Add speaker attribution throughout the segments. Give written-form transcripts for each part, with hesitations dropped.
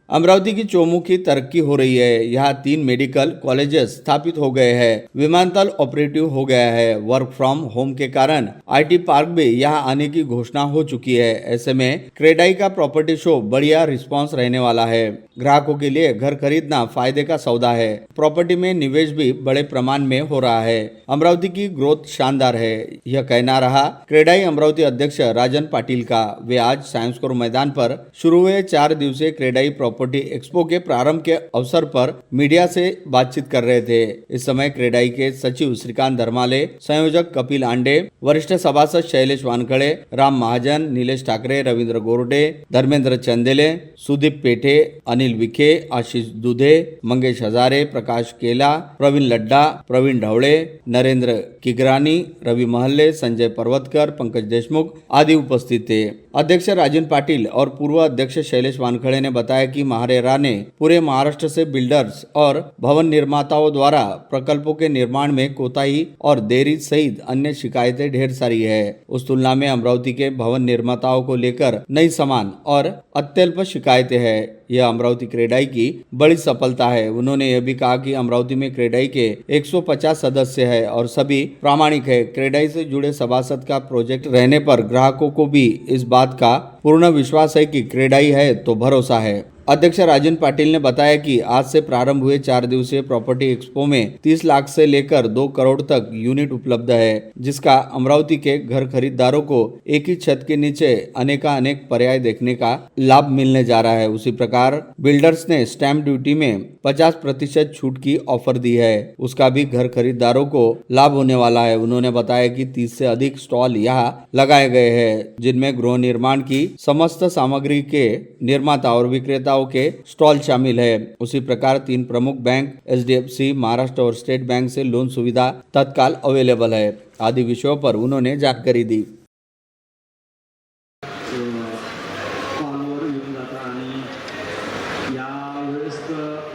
Speaker 1: अमरावती की चौमुखी तरक्की हो रही है। यहाँ 3 मेडिकल कॉलेजेस स्थापित हो गए हैं। विमानतल ऑपरेटिव हो गया है। वर्क फ्रॉम होम के कारण आईटी पार्क भी यहाँ आने की घोषणा हो चुकी है। ऐसे में क्रेडाई का प्रॉपर्टी शो बढ़िया रिस्पांस रहने वाला है। ग्राहकों के लिए घर खरीदना फायदे का सौदा है। प्रॉपर्टी में निवेश भी बड़े प्रमाण में हो रहा है। अमरावती की ग्रोथ शानदार है, यह कहना रहा क्रेडाई अमरावती अध्यक्ष राजन पाटिल का। वे आज साइंस कोर मैदान पर शुरू हुए 4 दिवसीय क्रेडाई प्रॉपर्टी एक्सपो के प्रारंभ के अवसर पर मीडिया से बातचीत कर रहे थे। इस समय क्रेडाई के सचिव श्रीकांत धर्माले, संयोजक कपिल आंडे, वरिष्ठ सभासद शैलेश वानखड़े, राम महाजन, नीलेश ठाकरे, रविंद्र गोरटे, धर्मेंद्र चंदेले, सुदीप पेठे, अनिल विखे, आशीष दुधे, मंगेश हजारे, प्रकाश केला, प्रवीण लड्डा, प्रवीण ढवळे, नरेंद्र किगरानी, रवि महल्ले, संजय पर्वतकर, पंकज देशमुख आदि उपस्थित थे। अध्यक्ष राजन पाटिल और पूर्व अध्यक्ष शैलेश वानखड़े ने बताया कि महारेरा ने पूरे महाराष्ट्र से बिल्डर्स और भवन निर्माताओं द्वारा प्रकल्पों के निर्माण में कोताही और देरी सहित अन्य शिकायतें ढेर सारी है। उस तुलना में अमरावती के भवन निर्माताओं को लेकर नई समान और अत्यल्प शिकायतें हैं। यह अमरावती क्रेडाई की बड़ी सफलता है। उन्होंने यह भी कहा कि अमरावती में क्रेडाई के 150 सदस्य है और सभी प्रामाणिक है। क्रेडाई से जुड़े सभासद का प्रोजेक्ट रहने पर ग्राहकों को भी इस बात का पूर्ण विश्वास है कि क्रेडाई है तो भरोसा है। अध्यक्ष राजन पाटिल ने बताया कि आज से प्रारंभ हुए 4 दिवसीय प्रॉपर्टी एक्सपो में 30 लाख से लेकर 2 करोड़ तक यूनिट उपलब्ध है, जिसका अमरावती के घर खरीदारों को एक ही छत के नीचे अनेक पर्याय देखने का लाभ मिलने जा रहा है। उसी प्रकार बिल्डर्स ने स्टैंप ड्यूटी में 50% छूट की ऑफर दी है, उसका भी घर खरीदारों को लाभ होने वाला है। उन्होंने बताया कि 30 से अधिक स्टॉल यहाँ लगाए गए हैं, जिनमें गृह निर्माण की समस्त सामग्री के निर्माता और विक्रेता के स्टॉल शामिल है। उसी प्रकार 3 प्रमुख बैंक एचडीएफसी, महाराष्ट्र और स्टेट बैंक से लोन सुविधा तत्काल अवेलेबल है। आदि विषयों पर उन्होंने जानकारी दी।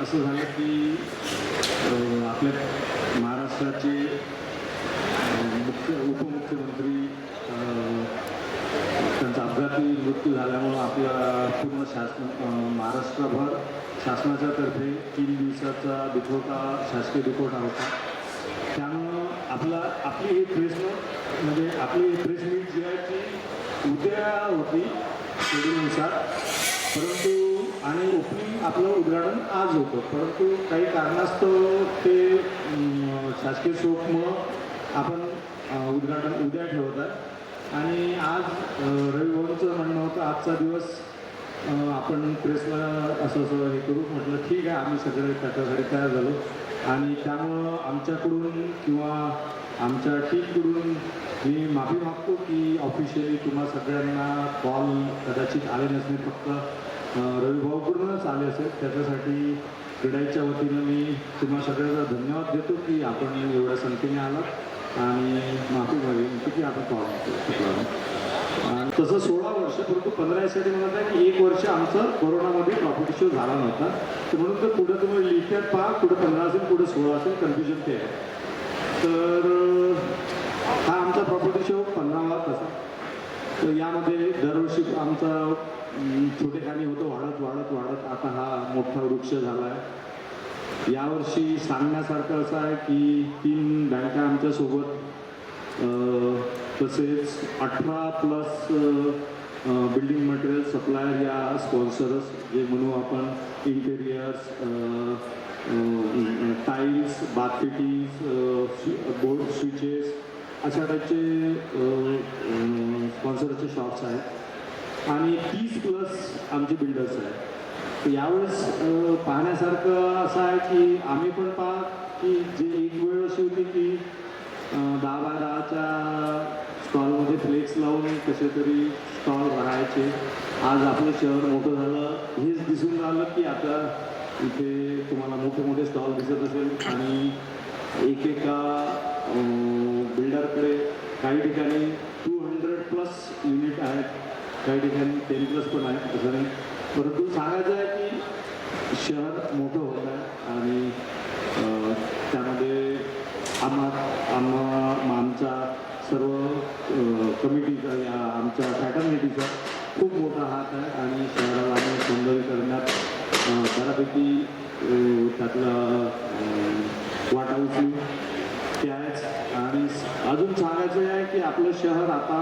Speaker 2: असं झालं की आपल्या महाराष्ट्राचे उपमुख्यमंत्री त्यांचा अपघाती मृत्यू झाल्यामुळं आपला पूर्ण महाराष्ट्रभर शासनाच्या तर्फे 3 दिवसाचा दुखवटा, शासकीय दुखवटा होता। त्यामुळं आपली ही प्रेस मीट जी आहे ती उद्या होती शेड्यूलनुसार, परंतु आणि ओपनिंग आपलं उद्घाटन आज होतं, परंतु काही कारणास्तव ते शासकीय शोकमुळं आपण उद्घाटन उद्या ठेवत आहे। आणि आज रविभाऊंचं म्हणणं होतं आजचा दिवस आपण प्रेसला असं हे करू, म्हटलं ठीक आहे, आम्ही सगळे त्याच्यासाठी तयार झालो। आणि त्यामुळं आमच्याकडून किंवा आमच्या टीमकडून मी माफी मागतो की ऑफिशियली तुम्हा सगळ्यांना कॉल कदाचित आले नसतील, फक्त रविभाऊकडूनच आले असेल। त्याच्यासाठी क्रेडाईच्या वतीनं मी तुम्हा सगळ्यांना धन्यवाद देतो की आपण एवढ्या संख्येने आलात आणि माफी मागेन की आपण कॉल आणि तसं 16 वर्ष, परंतु 15 यासाठी म्हणत आहे की 1 वर्ष आमचं कोरोनामध्ये प्रॉपर्टी शो झाला नव्हता, तर म्हणून तर पुढे तुम्ही लिहितात पहा, पुढे 15 असेल, पुढे 16 असेल, कन्फ्युजन ते आहे। तर हा आमचा प्रॉपर्टी शो 15वा तसा। तर यामध्ये दरवर्षी आमचा छोटेखानी होतं, वाढत आता हा मोठा वृक्ष झाला आहे। यावर्षी सांगण्यासारखं असं आहे की 3 बँका आमच्यासोबत, तसेच 18+ बिल्डिंग मटेरियल सप्लायर या स्पॉन्सर्स, जे म्हणू आपण interiors, tiles, bath fittings, board switches अशा टाईपचे स्पॉन्सरचे शॉप्स आहेत आणि 30+ आमचे बिल्डर्स आहेत। यावेळेस पाहण्यासारखं असं आहे की आम्ही पण पहा की जे एक वेळ अशी होती की 10-12च्या स्टॉलमध्ये फ्लेक्स लावून कसे तरी स्टॉल राहायचे, आज आपलं शहर मोठं झालं, हेच दिसून राहिलं की आता इथे तुम्हाला मोठे स्टॉल दिसत असेल आणि एकेका बिल्डरकडे काही ठिकाणी 200+ युनिट आहेत, काही ठिकाणी 10+ पण आहेत, असं नाही। परंतु सांगायचं आहे की शहर मोठं होत आहे आणि त्यामध्ये आमचा सर्व कमिटीचा या आमच्या फॅटर्निटीचा खूप मोठा हात आहे आणि शहराला आम्ही सौंदर्य करण्यात त्यातलं वाटा उचलू ते आहेच. आणि अजून सांगायचं आहे की आपलं शहर आता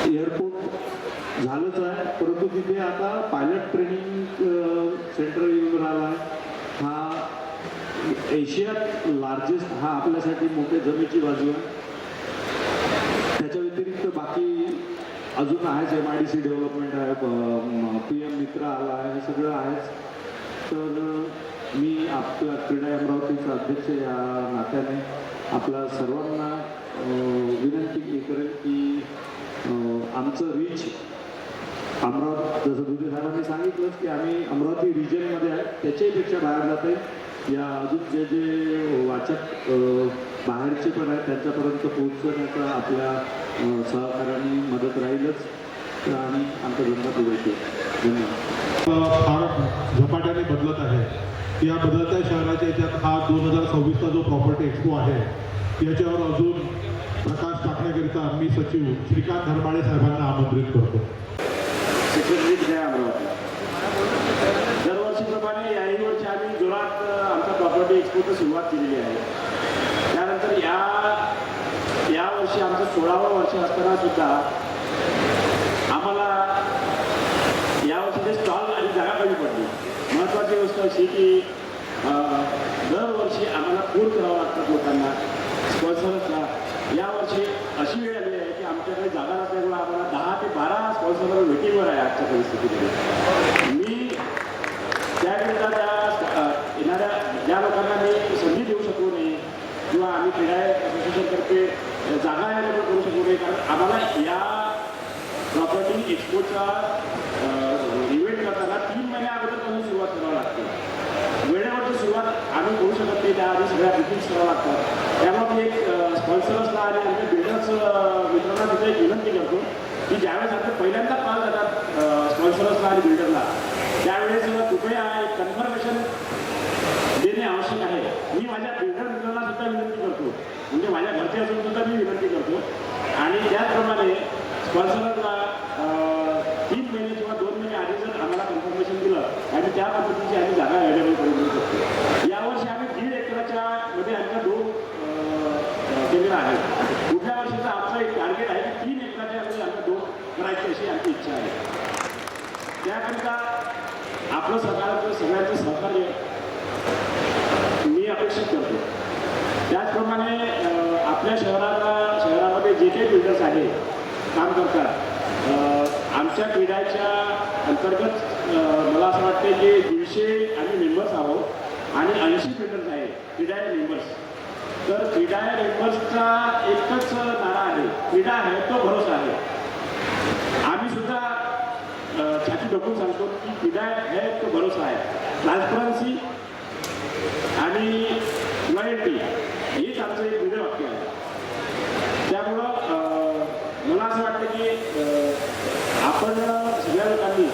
Speaker 2: एअरपोर्ट झालंच आहे, परंतु तिथे आता पायलट ट्रेनिंग सेंटर येऊन राहिला आहे. हा एशियात लार्जेस्ट, हा आपल्यासाठी मोठे जमेची बाजू आहे. त्याच्या व्यतिरिक्त बाकी अजून आहेच, MIDC डेव्हलपमेंट आहे, PM मित्र आला आहे, हे सगळं आहेच. तर मी आपल्या क्रीडा अमरावतीचा अध्यक्ष या नात्याने आपल्या सर्वांना विनंती करेन की आमचं रीच अमरावती, जसं दुधे साहेबांनी सांगितलंच की आम्ही अमरावती रिजनमध्ये आहे, त्याच्याहीपेक्षा बाहेर जाते. या अजून जे जे वाचक बाहेरचे पण आहेत त्यांच्यापर्यंत पोहोचण्याचा आपल्या सहकार्याने मदत राहीलच. तर आम्ही आमचा धंदा पुढे ठेवू. धन्यवाद.
Speaker 3: फार झपाट्याने बदलत आहे. या बदलत्या शहराच्या याच्यात हा 2026चा जो प्रॉपर्टी एक्सपो आहे याच्यावर अजून प्रकाश टाकण्याकरिता मी सचिव श्रीकांत धर्माळे साहेबांना आमंत्रित करतो.
Speaker 4: सेक्रेटरी अमरावती. दरवर्षीप्रमाणे याही वर्षी आम्ही जोरात आमचा प्रॉपर्टी एक्सपोची सुरुवात केलेली आहे. त्यानंतर यावर्षी आमचं 16वं वर्ष असताना सुद्धा आम्हाला यावर्षी ते स्टॉल आणि जागा कमी पडली. महत्त्वाची गोष्ट अशी की दरवर्षी आम्हाला फोन करावं लागतात लोकांना, स्पॉन्सर्सला. यावर्षी अशी वेळ आली आहे की आमच्याकडे जागा नसल्यामुळे आम्हाला 10 ते 12 स्पॉन्सर वेटिंगवर आहे आजच्या परिस्थितीमध्ये. मी त्याकरिता त्या येणाऱ्या ज्या लोकांना मी संधी देऊ शकलो नाही किंवा आम्ही क्रीडा असोसिएशनतर्फे जागा अवेलेबल करू शकलो नाही, कारण आम्हाला या प्रॉपर्टी एक्सपोचा इव्हेंट करताना 3 महिन्या अगोदरपासून सुरुवात करावं लागते. वेळेवरची सुरुवात आम्ही करू शकत नाही, त्याआधी सगळ्या बुकिंग्स करावं लागतात. त्यामुळे मी एक स्पॉन्सर्सला आणि आमच्या बिल्डर्स मित्रांना तिथे एक विनंती करतो की ज्यावेळेस आमचे पहिल्यांदा कॉल जातात स्पॉन्सर्सला आणि बिल्डरला, त्यावेळेस कृपया एक कन्फर्मेशन देणे आवश्यक आहे. मी माझ्या बिल्डर मित्रांना सुद्धा विनंती करतो, म्हणजे माझ्या घरचे असून सुद्धा मी विनंती करतो. आणि त्याचप्रमाणे स्पॉन्सरला 3 महिने किंवा 2 महिने आधी जर आम्हाला कन्फर्मेशन दिलं आणि त्या पद्धतीची आम्ही जागा अवेलेबल करून देऊ शकतो. यावर्षी आम्ही 1.5 एकराच्या मध्ये आमच्या 2 केलेला आहे. पुढल्या वर्षीचा आमचा एक टार्गेट आहे की 3 एकराच्या मध्ये आमच्या 2 करायची अशी आमची इच्छा आहे. त्याकरिता आपलं सगळ्यांचं सहकार्य मी अपेक्षित करतो. त्याचप्रमाणे आपल्या शहरामध्ये जे काही बिल्डर्स आहे काम करतात, आमच्या क्रीडाच्या अंतर्गत मला असं वाटतं की 150 आम्ही मेंबर्स आहोत आणि 80 बिल्डर्स आहे क्रीडा मेंबर्स. तर क्रीडा मेंबर्सचा एकच नारा आहे, क्रीडा आहे तो भरोसा आहे. आम्ही सुद्धा छाती डोकून सांगतो की क्रीडा आहे तो भरोसा आहे. ट्रान्सपरन्सी आणि लॉयल्टी हेच आमचं एक वेगळं वाक्य आहे. त्यामुळं मला असं वाटतं की आपण सगळ्या लोकांनी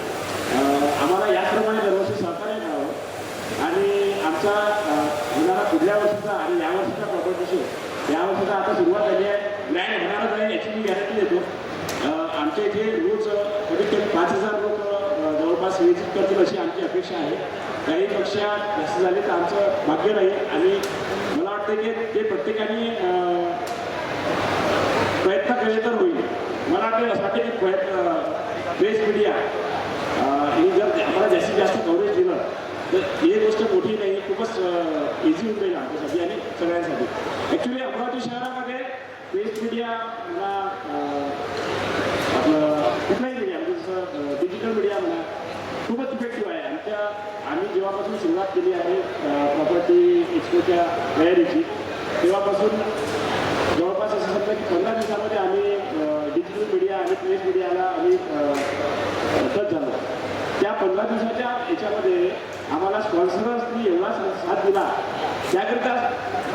Speaker 4: आम्हाला याप्रमाणे दरवर्षी सहकार्य करावं आणि आमचा होणारा पुढल्या वर्षीचा आणि यावर्षीचा प्रॉपर्टी शो, यावर्षीचा आता सुरुवात झाली आहे, ग्रँड होणारच आहे याची मी गॅरंटी देतो. आमच्या इथे रोज कमीत कमी 5,000 लोक जवळपास विजिट करतील अशी आमची अपेक्षा आहे. काही पेक्षा जास्त झाले तर आमचं भाग्य राहील आणि मला वाटतं की ते प्रत्येकाने प्रयत्न केले तर होईल. मला असं वाटतं की प्रेस मीडिया ही जर आम्हाला जास्तीत जास्त कव्हरेज दिलं तर ही गोष्ट मोठी नाही, खूपच इझी होऊन जाईल आमच्यासाठी आणि सगळ्यांसाठी. ॲक्च्युली अमरावती शहरामध्ये प्रेस मीडिया म्हणा, आपलं कुठलाही मीडिया म्हणजे जसं डिजिटल मीडिया म्हणा खूपच इफेक्टिव्ह आहे. आम्ही जेव्हापासून सुरुवात केली आहे प्रॉपर्टी एक्सपोच्या तयारीची तेव्हापासून जवळपास असं समजा की 15 दिवसामध्ये आम्ही डिजिटल मीडिया आणि प्रेस मीडियाला आम्ही टच झालो. त्या 15 दिवसाच्या याच्यामध्ये आम्हाला स्पॉन्सर्सनी एवढा साथ दिला, त्याकरिता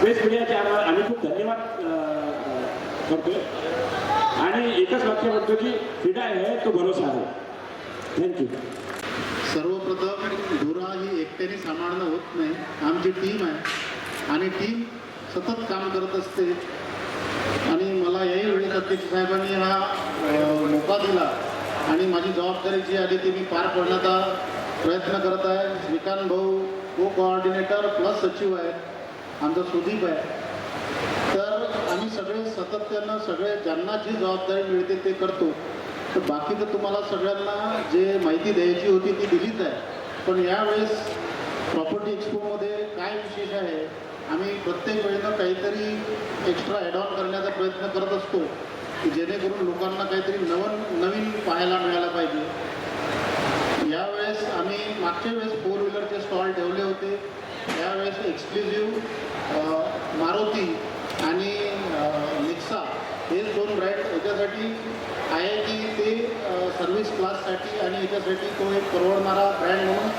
Speaker 4: प्रेस मीडियाचे आम्ही खूप धन्यवाद करतो आणि एकच वाक्य म्हणतो की क्रीडा आहे तो भरोसा आहे. थँक्यू.
Speaker 5: सर्वप्रथम धुरा ही एकट्याने सांभाळणं होत नाही, आमची टीम आहे आणि टीम सतत काम करत असते. आणि मला याही वेळेस अध्यक्ष साहेबांनी हा मोका दिला आणि माझी जबाबदारी जी आली ती मी पार पाडण्याचा प्रयत्न करत आहे. श्रीकांत भाऊ को कोऑर्डिनेटर प्लस सचिव आहेत, आमचा सुदीप आहे. तर आम्ही सगळे सातत्यानं सगळे ज्यांना जी जबाबदारी मिळते ते करतो. तर बाकी तर तुम्हाला सगळ्यांना जे माहिती द्यायची होती ती दिलीच आहे. पण यावेळेस प्रॉपर्टी एक्सपोमध्ये काय विशेष आहे, आम्ही प्रत्येक वेळेनं काहीतरी एक्स्ट्रा ॲड ऑन करण्याचा प्रयत्न करत असतो की जेणेकरून लोकांना काहीतरी नवीन पाहायला मिळायला पाहिजे. यावेळेस आम्ही मागच्या वेळेस 4 व्हीलरचे स्टॉल ठेवले होते. यावेळेस एक्सक्लुझिव्ह मारुती आणि निक्सा हे 2 ब्रँड याच्यासाठी आहे की ते सर्व्हिस क्लाससाठी आणि याच्यासाठी तो एक परवडणारा ब्रँड म्हणून.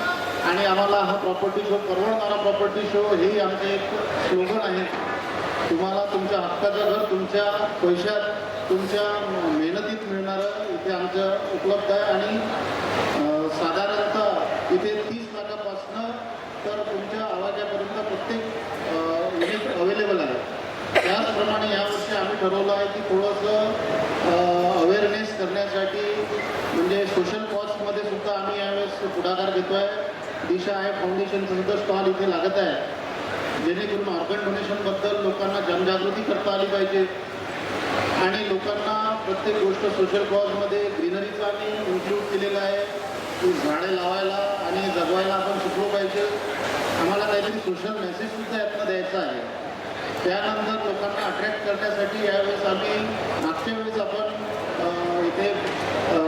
Speaker 5: आणि आम्हाला हा प्रॉपर्टी शो परवडणारा प्रॉपर्टी शो हे आमचं एक स्लोगन आहे. तुम्हाला तुमच्या हक्काचं घर तुमच्या पैशात तुमच्या मेहनतीत मिळणारं इथे आमचं उपलब्ध आहे. आणि साधारणतः इथे 30 लाखापासनं तर तुमच्या आवाजापर्यंत प्रत्येक युनिट अवेलेबल आहे. त्याचप्रमाणे यावर्षी आम्ही ठरवलं आहे की थोडंसं अवेअरनेस करण्यासाठी म्हणजे सोशल कॉजमध्ये सुद्धा आम्ही यावेळेस पुढाकार घेतो आहे. दिशा आहे फाउंडेशनचं सुद्धा स्टॉल इथे लागत आहे, जेणेकरून ऑर्गन डोनेशनबद्दल लोकांना जनजागृती करता आली पाहिजे. आणि लोकांना प्रत्येक गोष्ट सोशल कॉजमध्ये ग्रीनरीचं आम्ही इन्क्लूड केलेलं आहे की झाडे लावायला आणि जगवायला आपण शिकलो पाहिजे. आम्हाला काहीतरी सोशल मेसेजसुद्धा यातनं द्यायचा आहे. त्यानंतर लोकांना अट्रॅक्ट करण्यासाठी यावेळेस आम्ही मागच्या वेळेस आपण इथे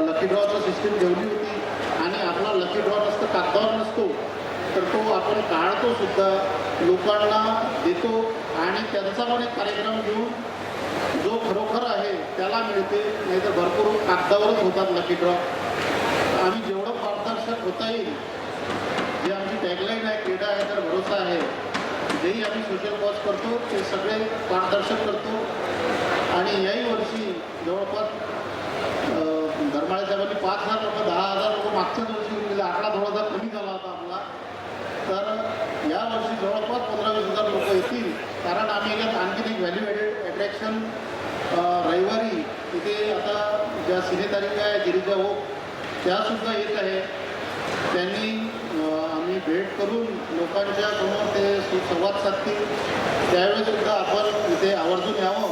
Speaker 5: लकी ड्रॉचं सिस्टीम ठेवली होती. आणि आपला लकी ड्रॉ नसतं, कागदावर नसतो, तर तो आपण काढतो सुद्धा, लोकांना देतो आणि त्यांचा पण एक कार्यक्रम घेऊन जो खरोखर आहे त्याला मिळते. नाहीतर भरपूर कागदावरच होतात लकी ड्रॉ. आम्ही जेवढं पारदर्शक होता येईल, जे आमची टॅगलाईन आहे क्रीडा आहे तर भरोसा आहे, जेही आम्ही सोशल कॉज करतो ते सगळे पारदर्शक करतो. आणि याही वर्षी जवळपास धर्माळे साहेबांनी 5,000 लोक 10,000 लोक मागच्याच वर्षी येऊन गेले. आकडा थोडासा कमी झाला होता आपला. तर यावर्षी जवळपास 15-20 हजार लोक येतील. कारण आम्ही यात आणखीन एक व्हॅल्यू ॲडेड अट्रॅक्शन रविवारी इथे आता ज्या सिनेतारिका आहे गिरिजा ओक त्यासुद्धा येत आहे. त्यांनी आम्ही भेट करून लोकांच्या समोर ते संवाद साधतील. त्यावेळेससुद्धा आपण इथे आवर्जून यावं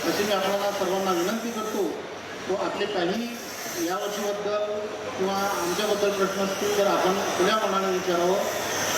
Speaker 5: अशी मी आपल्याला सर्वांना विनंती करतो. तो आपले काही यावर्षीबद्दल किंवा आमच्याबद्दल प्रश्न असतील तर आपण खुल्या मनाने विचारावं.